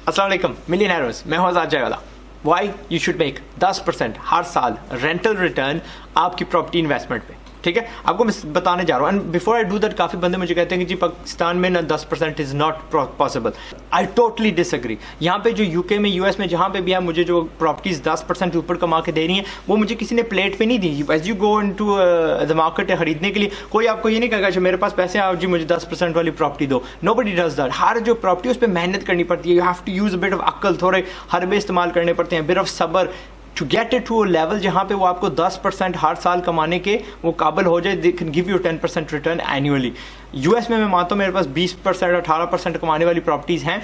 अस्सलाम वालेकुम मिलियनेयर्स, मैं हूं आज़ाद जयवाला। वाई यू शुड मेक 10% हर साल रेंटल रिटर्न आपकी प्रॉपर्टी इन्वेस्टमेंट पे। ठीक है, आपको मैं बताने जा रहा हूँ। And before I do that, काफ़ी बंदे मुझे कहते हैं कि जी पाकिस्तान में ना 10% is not possible. I totally disagree. यहाँ पे जो यूके में, यूएस में, जहाँ पे भी है, मुझे जो प्रॉपर्टीज 10% ऊपर कमा के दे रही हैं, वो मुझे किसी ने प्लेट पे नहीं दी। As you go in to the market खरीदने के लिए, कोई आपको ये नहीं कहेगा अच्छा मेरे पास पैसे हैं जी मुझे 10% वाली प्रॉपर्टी दो। Nobody does that. हर जो प्रॉपर्टी उस पर मेहनत करनी पड़ती है। You have to use a bit of अक्ल, थोड़े हरबे इस्तेमाल करने पड़ते हैं, बिट ऑफ सब्र, to get it to a level जहाँ पे वो आपको 10% हर साल कमाने के वो काबिल हो जाए। They can give you 10% return annually. US में मैं मानता हूँ मेरे पास 20% 18% कमाने वाली प्रॉपर्टीज़ हैं,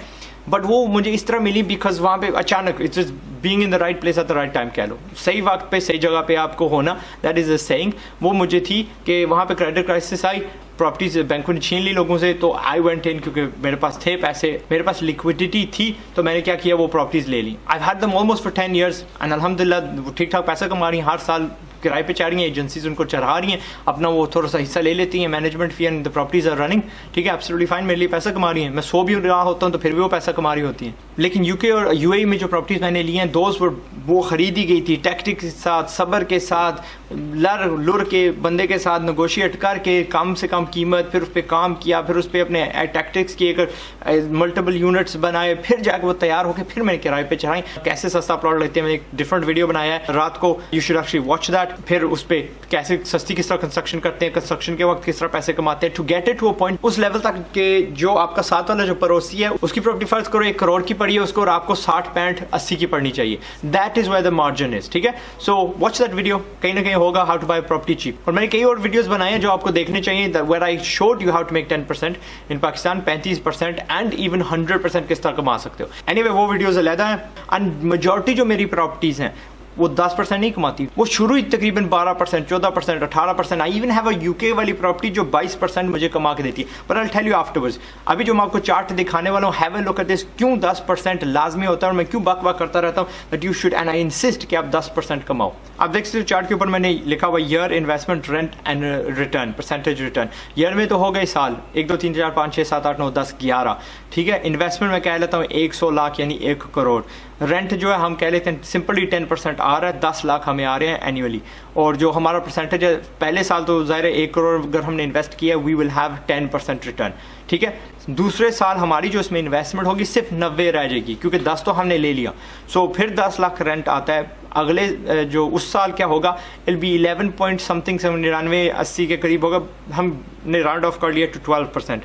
बट वो मुझे इस तरह मिली बिकॉज वहाँ पे अचानक it's just being in the right place at the right time, कह लो सही वक्त पे सही जगह पे आपको होना, दैट इज़ अ सेइंग। वो मुझे थी कि वहाँ पे क्रेडिट क्राइसिस आई, प्रॉपर्टीज बैंकों ने छीन ली लोगों से, तो आई वेंट इन, क्योंकि मेरे पास थे पैसे, मेरे पास लिक्विडिटी थी, तो मैंने क्या किया, वो प्रॉपर्टीज ले ली। I had them almost for 10 years and अल्हम्दुलिल्लाह ठीक ठाक पैसा कमा रही हैं। हर साल किराए पे चढ़ रही हैं, एजेंसीज उनको चढ़ा रही हैं, अपना वो थोड़ा सा हिस्सा ले लेती हैं, management fee and the properties are running. ठीक है, एब्सोल्युटली फाइन, मेरे लिए पैसा कमा रही हैं। मैं सो भी रहा होता हूँ तो फिर भी वो पैसा कमा रही होती हैं। लेकिन यूके और यूएई में जो प्रॉपर्टीज मैंने ली हैं, दोस्त वो खरीदी गई थी टैक्टिक के साथ, सब्र के साथ, लुर के बंदे के साथ नेगोशिएट करके कम से कम कीमत, फिर उस पर काम किया, फिर उस पर अपने टैक्टिक्स किए कर मल्टीपल यूनिट्स बनाए, फिर जाकर वो तैयार होकर फिर मैंने किराए पे चढ़ाई। कैसे सस्ता प्लॉट लेते हैं, मैंने एक डिफरेंट वीडियो बनाया है, रात को you should actually watch that. फिर उस पर कैसे सस्ती किस तरह कंस्ट्रक्शन करते हैं, कंस्ट्रक्शन के वक्त किस तरह पैसे कमाते हैं, to get it to a point उस लेवल तक के जो आपका साथ वाला जो पड़ोसी है उसकी प्रॉपर्टी फर्ज करो 1 करोड़ की पड़ी है उसको, और आपको 60, 65, 80 की पड़नी चाहिए। That is where the margin is. ठीक है, सो वॉच दैट वीडियो, कहीं ना कहीं होगा how to buy property cheap. और मैंने कई और वीडियोस बनाए हैं जो आपको देखने चाहिए, where I showed you how to make 10% in Pakistan, 35% and even 100% किस तरह कमा सकते हो। एनीवे वो वीडियोस अलग हैं। एंड मेजॉरिटी जो मेरी प्रॉपर्टीज हैं वो 10% नहीं कमाती, वो शुरू ही तकरीबन 12%, 14%, 18%। I even have a UK वाली प्रॉपर्टी जो 22% मुझे कमा के देती है, but I will tell you afterwards. अभी जो मैं आपको चार्ट दिखाने वाला हूँ, have a look at this, क्यों 10% लाजमी होता है और मैं क्यों बक बक करता रहता हूँ that you should, and I insist कि आप 10% कमाओ। आप देख सकते हो चार्ट के ऊपर मैंने लिखा हुआ year investment rent and return, percentage return. Year में तो हो गए साल 1, 2, 3, 4, 5, 6, 7, 8, 9, 10, 11। ठीक है, इन्वेस्टमेंट मैं कह लेता हूँ 100 लाख यानी 1 करोड़। रेंट जो है हम कह लेते हैं सिंपली 10% आ रहा है, 10 लाख हमें आ रहे हैं एनुअली। और जो हमारा परसेंटेज है, पहले साल तो ज़ाहिर है 1 करोड़ अगर हमने इन्वेस्ट किया, वी विल हैव 10% रिटर्न। ठीक है, दूसरे साल हमारी जो इसमें इन्वेस्टमेंट होगी सिर्फ 90 रह जाएगी, क्योंकि 10 तो हमने ले लिया। सो फिर 10 लाख रेंट आता है। अगले जो उस साल क्या होगा, इल बी 11 पॉइंट समथिंग, 99, 80 के करीब होगा। हमने राउंड ऑफ कर लिया टू 12%।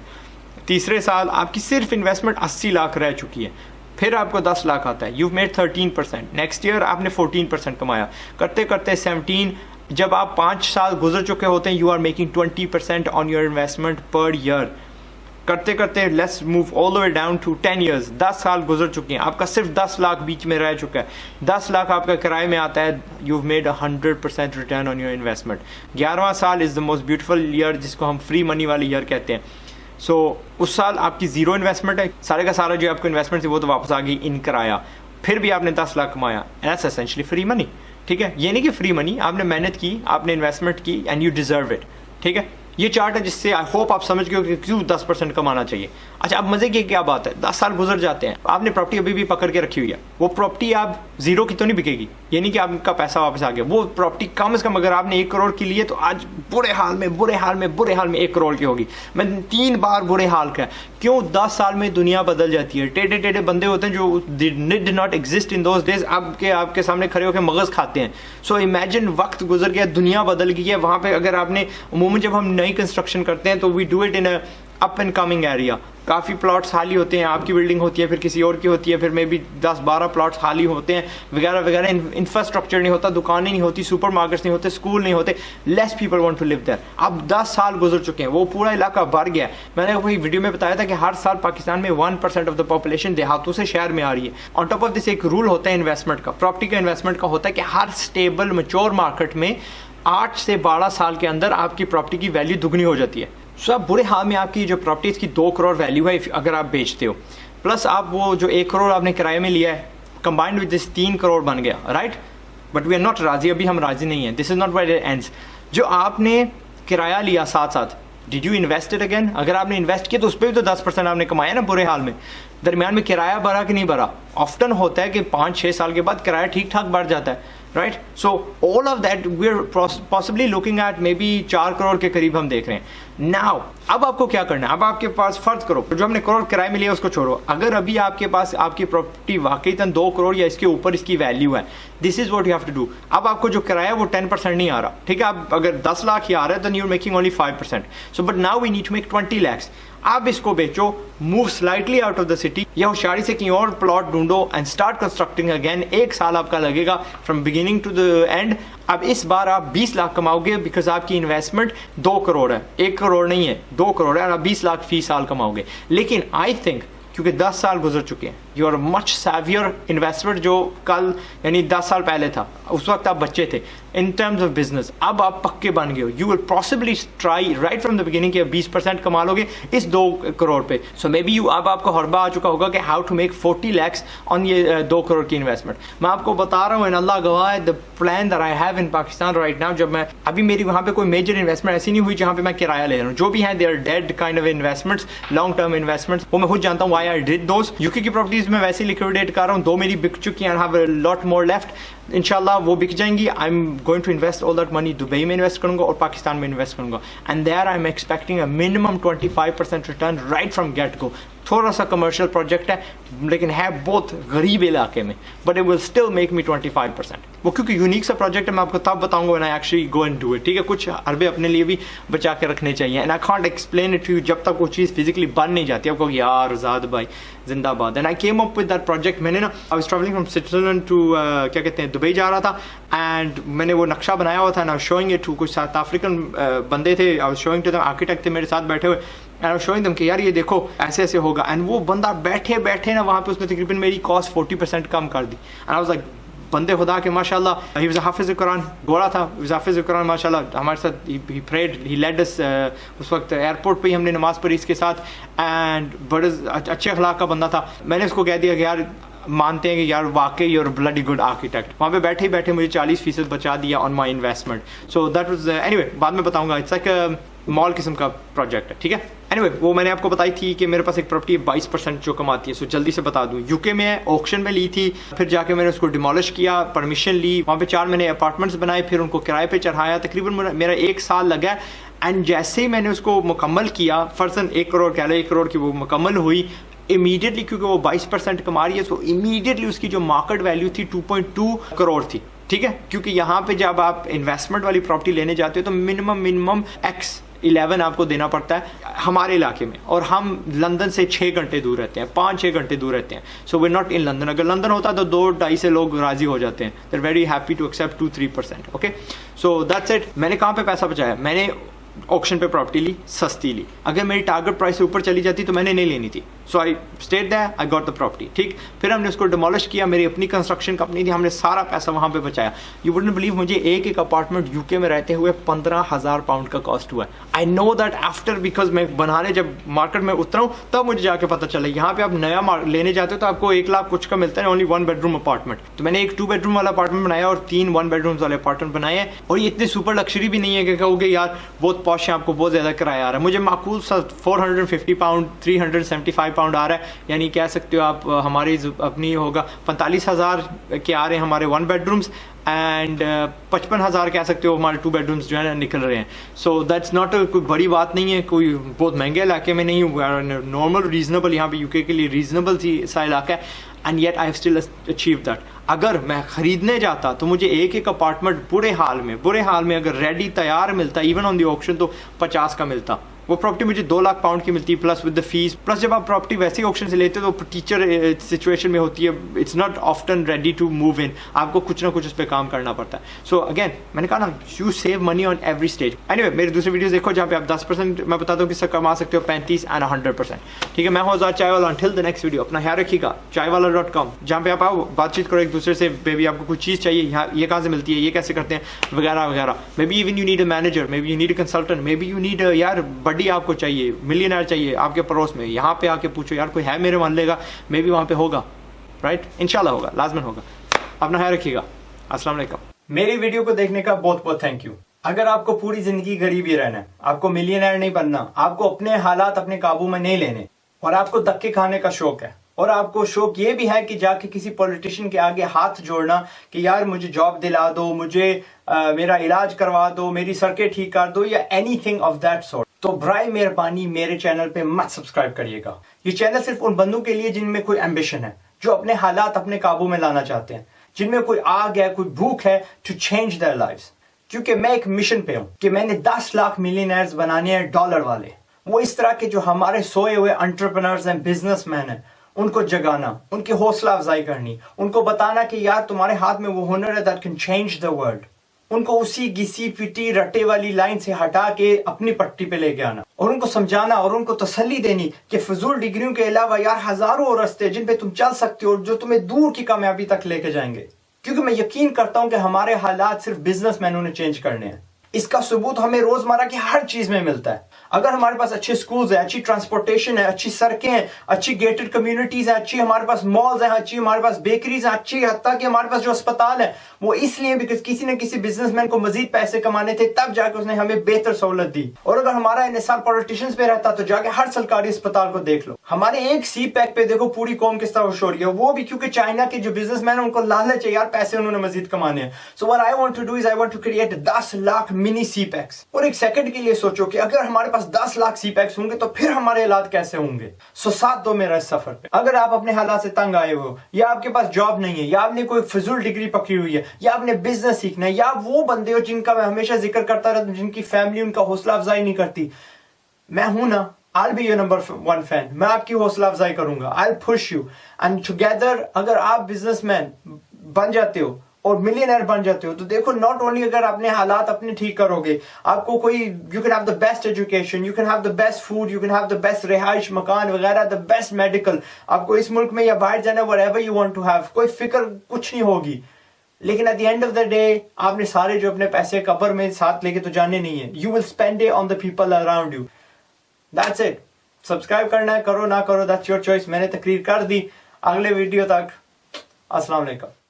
तीसरे साल आपकी सिर्फ इन्वेस्टमेंट 80 लाख रह चुकी है, फिर आपको 10 लाख आता है, यू मेड 13%। नेक्स्ट ईयर आपने 14% कमाया, करते करते 17। जब आप 5 साल गुजर चुके होते हैं, you are making 20% on your investment per year. करते करते let's move all the way down to 10 years, 10 साल गुजर चुके हैं, आपका सिर्फ 10 लाख बीच में रह चुका है, 10 लाख आपका किराए में आता है, you made 100% return on your investment. 11वां साल is the most beautiful year, जिसको हम फ्री मनी वाली ईयर कहते हैं। सो उस साल आपकी जीरो इन्वेस्टमेंट है, सारे का सारा जो आपको इन्वेस्टमेंट थी वो तो वापस आ गई इन कराया, फिर भी आपने 10 लाख कमाया, and that's essentially free money. ठीक है, ये नहीं कि फ्री मनी, आपने मेहनत की, आपने इन्वेस्टमेंट की एंड यू डिजर्व इट। ठीक है, ये चार्ट है जिससे आई होप आप समझ गए हो कि क्यों 10% कमाना चाहिए। अच्छा, अब मजे की क्या बात है, 10 साल गुजर जाते हैं, आपने प्रॉपर्टी अभी भी पकड़ के रखी हुई है, वो प्रॉपर्टी आप जीरो की तो नहीं बिकेगी, ये नहीं कि आपका पैसा वापस आ गया। वो प्रॉपर्टी कम से कम अगर आपने 1 करोड़ की लिए तो आज बुरे हाल में 1 करोड़ की होगी। मैं 3 बार बुरे हाल का, क्यों 10 साल में दुनिया बदल जाती है। टेढ़े टेढ़े बंदे होते हैं जो did not exist in those days, आपके सामने खड़े होकर मगज खाते हैं। सो इमेजिन वक्त गुजर गया, दुनिया बदल गई है। वहाँ पे अगर आपने अमूमन जब हम नई कंस्ट्रक्शन करते हैं तो we do it in a up and coming area, काफ़ी प्लॉट्स खाली होते हैं, आपकी बिल्डिंग होती है, फिर किसी और की होती है, फिर मे बी 10-12 प्लॉट्स खाली होते हैं वगैरह वगैरह। इंफ्रास्ट्रक्चर नहीं होता, दुकानें नहीं होती, सुपर मार्केट्स नहीं होते, स्कूल नहीं होते, less people want to live there. अब 10 साल गुजर चुके हैं, वो पूरा इलाका भर गया। मैंने वही वीडियो में बताया था कि हर साल पाकिस्तान में 1% ऑफ द पॉपुलेशन देहातों से शहर में आ रही है। ऑन टॉप ऑफ दिस एक रूल होता है इन्वेस्टमेंट का, प्रॉपर्टी का इन्वेस्टमेंट का होता है कि हर स्टेबल मैच्योर मार्केट में 8 से 12 साल के अंदर आपकी प्रॉपर्टी की वैल्यू दुगनी हो जाती है। सो अब बुरे हाल में आपकी जो प्रॉपर्टीज़ की 2 करोड़ वैल्यू है अगर आप बेचते हो, प्लस आप वो जो 1 करोड़ आपने किराए में लिया है, कंबाइंड विद दिस 3 करोड़ बन गया, right. But we are not राजी, अभी हम राजी नहीं हैं। This is not where it ends. जो आपने किराया लिया साथ साथ, did you invest it again? अगर आपने इन्वेस्ट किया तो उस पर भी तो 10% आपने कमाया ना बुरे हाल में। दरमियान में किराया भरा कि नहीं भरा? ऑफ्टन होता है कि 5-6 साल के बाद किराया ठीक ठाक बढ़ जाता है, right? So all of that we are possibly looking at maybe 4 crore के करीब हम देख रहे हैं नाउ। अब आपको क्या करना है? अब आपके पास फर्ज करो जो हमने करोड़ किराए में लिया उसको छोड़ो, अगर अभी आपके पास आपकी प्रॉपर्टी वाकई 2 करोड़ या इसके ऊपर इसकी वैल्यू है, this is what you have to do. अब आपको जो किराया है वो 10% नहीं आ रहा, ठीक है? आप अगर 10 लाख ही आ रहा है तो you are making only 5%। So but now we need to make 20 lakhs। आप इसको बेचो, move slightly out of the city या होशियारी से कहीं और प्लॉट ढूंढो एंड स्टार्ट कंस्ट्रक्टिंग अगेन। 1 साल आपका लगेगा from beginning to the end. अब इस बार आप 20 लाख कमाओगे बिकॉज आपकी इन्वेस्टमेंट 2 करोड़ है, 1 करोड़ नहीं है, 2 करोड़ है और आप 20 लाख फी साल कमाओगे। लेकिन आई थिंक क्योंकि 10 साल गुजर चुके हैं, यू आर मच सैवियर इन्वेस्टमेंट जो कल यानी 10 साल पहले था, उस वक्त आप बच्चे थे इन टर्म्स ऑफ बिजनेस। अब आप पक्के बन गए हो, you will possibly try right from the beginning कि 20% कमा लोगे इस 2 करोड़ पे। सो मे बी अब आपको हरबा आ चुका होगा कि how to make 40 lakhs on ये 2 करोड़ की इन्वेस्टमेंट। मैं आपको बता रहा हूँ एंड अल्लाह गवाह है, the plan that I have in Pakistan right now, जब मैं अभी मेरी वहाँ पे कोई मेजर इन्वेस्टमेंट ऐसी नहीं हुई जहाँ पे मैं किराया ले रहा हूँ। जो भी है they are dead kind of investments, long term investments, वो मैं खुद जानता हूँ why I did those. UK की प्रॉपर्टीज में वैसे लिक्विडेट कर रहा हूँ, 2 मेरी बिक चुकी हैं, have a lot more left. इंशाल्लाह वो बिक जाएंगी। I am going to invest all that money, Dubai में इन्वेस्ट करूंगा और पाकिस्तान में इन्वेस्ट करूंगा and there I am expecting a minimum 25% return right from get go. थोड़ा सा कमर्शियल प्रोजेक्ट है लेकिन है बहुत गरीब इलाके में, but it will still make me 25%। वो क्योंकि यूनिक सा प्रोजेक्ट है, मैं आपको तब बताऊंगा when I actually go and do it, ठीक है? कुछ अरबे अपने लिए भी बचा के रखने चाहिए and I can't explain it to you जब तक वो चीज़ फिजिकली बन नहीं जाती। आपको यार ज़ाद भाई जिंदाबाद। And I came up with that project. मैंने ना I was travelling from Switzerland to क्या कहते हैं दुबई जा रहा था एंड मैंने वो नक्शा बनाया हुआ था ना, शोइंग इट टू कुछ साउथ अफ्रीकन बंदे थे, I was showing to them, architect थे मेरे साथ बैठे हुए and I was showing them कि यार ये देखो ऐसे ऐसे होगा। एंड वो बंदा बैठे बैठे ना वहाँ पे उसने तकरीबन मेरी कॉस्ट 40% कम कर दी। एंड आई वाज लाइक बंदे खुदा के माशाल्लाह, ही वाज हाफिज कुरान, गोरा था, ही वाज हाफिज कुरान माशाल्लाह, हमारे साथ ही प्रेड, ही लेड अस। उस वक्त एयरपोर्ट पे ही हमने नमाज पढ़ी इसके साथ एंड बड़े अच्छे अखलाक का बंदा था। मैंने उसको कह दिया कि यार मानते हैं कि यार वाकई यूर ब्लडी गुड आर्किटेक्ट। वहाँ पे बैठे ही बैठे मुझे 40% बचा दिया on my investment. So that was anyway, बाद में बताऊंगा, इट्स लाइक मॉल किस्म का प्रोजेक्ट है, ठीक है? एनीवे वो मैंने आपको बताई थी कि मेरे पास एक प्रॉपर्टी 22% जो कमाती है। सो जल्दी से बता दूं, यूके में है, ऑक्शन में ली थी, फिर जाके मैंने उसको डिमोलिश किया, परमिशन ली, वहाँ पे 4 मैंने अपार्टमेंट्स बनाए, फिर उनको किराए पे चढ़ाया। तकरीबन मेरा 1 साल लगा एंड जैसे ही मैंने उसको मुकम्मल किया, फर्जन 1 करोड़ कह लो, 1 करोड़ की वो मुकम्मल हुई इमीडिएटली, क्योंकि वो 22% कमा रही है। सो इमीडिएटली उसकी जो मार्केट वैल्यू थी 2.2 करोड़ थी, ठीक है? क्योंकि यहाँ पे जब आप इन्वेस्टमेंट वाली प्रॉपर्टी लेने जाते हो तो मिनिमम X11 आपको देना पड़ता है हमारे इलाके में, और हम लंदन से 6 घंटे दूर रहते हैं, 5-6 घंटे दूर रहते हैं। So we not in London. अगर लंदन होता तो 2-2.5 से लोग राजी हो जाते हैं, they are very happy to accept 2-3%। Okay, so that's it. मैंने कहाँ पे पैसा बचाया? मैंने ऑक्शन पे प्रॉपर्टी ली, सस्ती ली। अगर मेरी टारगेट प्राइस से ऊपर चली जाती तो मैंने नहीं लेनी थी। So I stayed that, I got the property, ठीक? फिर हमने उसको डिमोलिश किया, मेरी अपनी कंस्ट्रक्शन कंपनी थी, हमने सारा पैसा वहाँ पे बचाया। यू वुडंट बिलीव, मुझे एक अपार्टमेंट यूके में रहते हुए 15,000 पाउंड का कॉस्ट हुआ है। I know that after, because मैं बनाने जब मार्केट में उतरा हूँ तब मुझे जाके पता चला। यहाँ पे आप नया लेने जाते हो तो आपको 1 लाख कुछ का मिलता है, ओनली 1 बेडरूम अपार्टमेंट। तो मैंने एक 2 बेडरूम वाला अपार्टमेंट बनाया और 3 1 बेडरूम वाले अपार्टमेंट बनाए हैं। और ये इतनी सुपर लग्जरी भी नहीं है कि कहोगे यार बहुत पॉश है, आपको बहुत ज़्यादा किराया आ रहा है। मुझे माकूल सा 450 पाउंड 375 पाउंड आ रहा है, यानी कह सकते हो आप हमारी अपनी होगा 45,000 के आ रहे हैं हमारे 1 बेडरूम्स एंड 55,000 कह सकते हो हमारे 2 बेडरूम्स जो है ना निकल रहे हैं। सो दैट्स नॉट कोई बड़ी बात नहीं है, कोई बहुत महंगे इलाके में नहीं हुआ, नॉर्मल रीजनेबल, यहाँ पे यूके के लिए रीजनेबल सा इलाका है। And yet I have still achieve that. अगर मैं खरीदने जाता तो मुझे एक अपार्टमेंट बुरे हाल में अगर रेडी तैयार मिलता, इवन ऑन दी ऑक्शन, तो 50 का मिलता। वो प्रॉपर्टी मुझे 2 लाख पाउंड की मिलती है plus with the fees. Plus जब आप प्रॉपर्टी वैसे ही ऑक्शन से लेते हो तो टीचर सिचुएशन में होती है, it's not often ready to move in, आपको कुछ ना कुछ उस पर काम करना पड़ता है। सो अगेन मैंने कहा ना, you save money on every stage. Anyway मेरे दूसरे वीडियोस देखो जहाँ पे आप 10% मैं बताता हूँ किससे कमा सकते हो, 35 एंड 100%, ठीक है? मैं हूँ आज़ाद चाय वाला। अंटिल द नेक्स्ट वीडियो, अपना ख्याल रखिएगा। चायवाला.com, जहाँ पे आप आओ, बातचीत करो एक दूसरे से, बेबी आपको कुछ चीज़ चाहिए, यहाँ ये कहाँ से मिलती है, ये कैसे करते हैं, वगैरह वगैरह। May be even you need a manager, may be you need a consultant, may be you need यार बडी आपको चाहिए, मिलियनर चाहिए आपके पड़ोस में, यहाँ पे आके पूछो यार कोई है मेरे मोहल्ले का, मे बी वहाँ पे होगा, राइट? इंशाल्लाह होगा, लाजमन होगा। अपना ख्याल रखिएगा। अस्सलाम वालेकुम। मेरी वीडियो को देखने का बहुत बहुत थैंक यू। अगर आपको पूरी जिंदगी गरीब ही रहना है, आपको मिलियनर नहीं बनना, आपको अपने हालात अपने काबू में नहीं लेने और आपको धक्के खाने का शौक है, और आपको शौक ये भी है कि जाके किसी पॉलिटिशियन के आगे हाथ जोड़ना कि यार मुझे जॉब दिला दो, मुझे मेरा इलाज करवा दो, मेरी सड़कें ठीक कर दो, या एनीथिंग ऑफ दैट सॉर्ट, तो बराए मेहरबानी मेरे चैनल पे मत सब्सक्राइब करिएगा। ये चैनल सिर्फ उन बंदों के लिए जिनमें कोई एम्बिशन है, जो अपने हालात अपने काबू में लाना चाहते हैं, जिनमें कोई आग है, कोई भूख है टू चेंज देयर लाइव्स। क्योंकि मैं एक मिशन पे हूं कि मैंने 10 लाख मिलियनर्स बनाने हैं, डॉलर वाले, वो इस तरह के जो हमारे सोए हुए एंटरप्रेन्योर्स हैं, बिजनेसमैन हैं, उनको जगाना, उनकी हौसला अफजाई करनी, उनको बताना कि यार तुम्हारे हाथ में वो हुनर है that can change the world. उनको उसी घिसी पिटी रट्टे वाली लाइन से हटा के अपनी पट्टी पे लेके आना, और उनको समझाना और उनको तसल्ली देनी कि फजूल डिग्रियों के अलावा यार हजारों और रास्ते जिन पे तुम चल सकते हो, जो तुम्हें दूर की कामयाबी तक लेके जाएंगे। क्योंकि मैं यकीन करता हूं कि हमारे हालात सिर्फ बिजनेसमैनों ने चेंज करने हैं। इसका सबूत हमें रोजमर्रा की हर चीज में मिलता है। अगर हमारे पास अच्छे स्कूल्स है, अच्छी ट्रांसपोर्टेशन है, अच्छी सड़कें हैं, अच्छी गेटेड कम्युनिटीज है, अच्छी हमारे पास मॉल्स हैं, अच्छी हमारे पास बेकरीज हैं, अच्छी हत्ता कि हमारे पास जो अस्पताल है वो इसलिए बिकॉज किसी न किसी बिजनेसमैन को मजीद पैसे कमाने थे, तब जाके उसने हमें बेहतर सहूलत दी। और अगर हमारा इन्हिसार पॉलिटिशियंस पे रहता तो जाके हर सरकारी अस्पताल को देख लो। हमारे एक सी पैक पे देखो पूरी कौम किस तरह होश हो रही है, वो भी क्योंकि चाइना के जो बिजनेसमैन है उनको लालच है यार, पैसे उन्होंने मजीद कमाने हैं। So what I want to do is I want to create 10 lakh mini sea packs. और एक सेकंड के लिए सोचो कि अगर हमारे पास 10 लाख सी पैक्स होंगे तो फिर हमारे हालात कैसे होंगे। सो साथ दो मेरा इस सफर पे। अगर आप अपने हालात से तंग आए हो, या आपके पास जॉब नहीं है, या आपने कोई फिजूल डिग्री पकड़ी हुई है, या आपने बिजनेस सीखना है, या वो बंदे हो जिनका मैं हमेशा जिक्र करता रहता हूं, जिनकी फैमिली उनका हौसला अफजाई नहीं करती, मैं हूं ना, I'll be your number 1 fan। मैं आपकी हौसला अफजाई करूंगा, I'll push you and together अगर आप बिजनेसमैन बन जाते हो और मिलियनर बन जाते हो तो देखो, नॉट ओनली अगर अपने हालात अपने ठीक करोगे, आपको कोई you can have the best education, you can have the best food, you can have the best रिहाइश मकान वगैरह, द बेस्ट मेडिकल, आपको इस मुल्क में या बाहर जाना, whatever you want to have, कोई फिक्र कुछ नहीं होगी। लेकिन at the end of the day आपने सारे जो अपने पैसे कब्र में साथ लेके तो जाने नहीं है। You will spend it on the people around you, that's it. Subscribe करना है, करो ना करो, दैट्स योर चॉइस। मैंने तकरीर कर दी। अगले वीडियो तक अस्सलाम वालेकुम।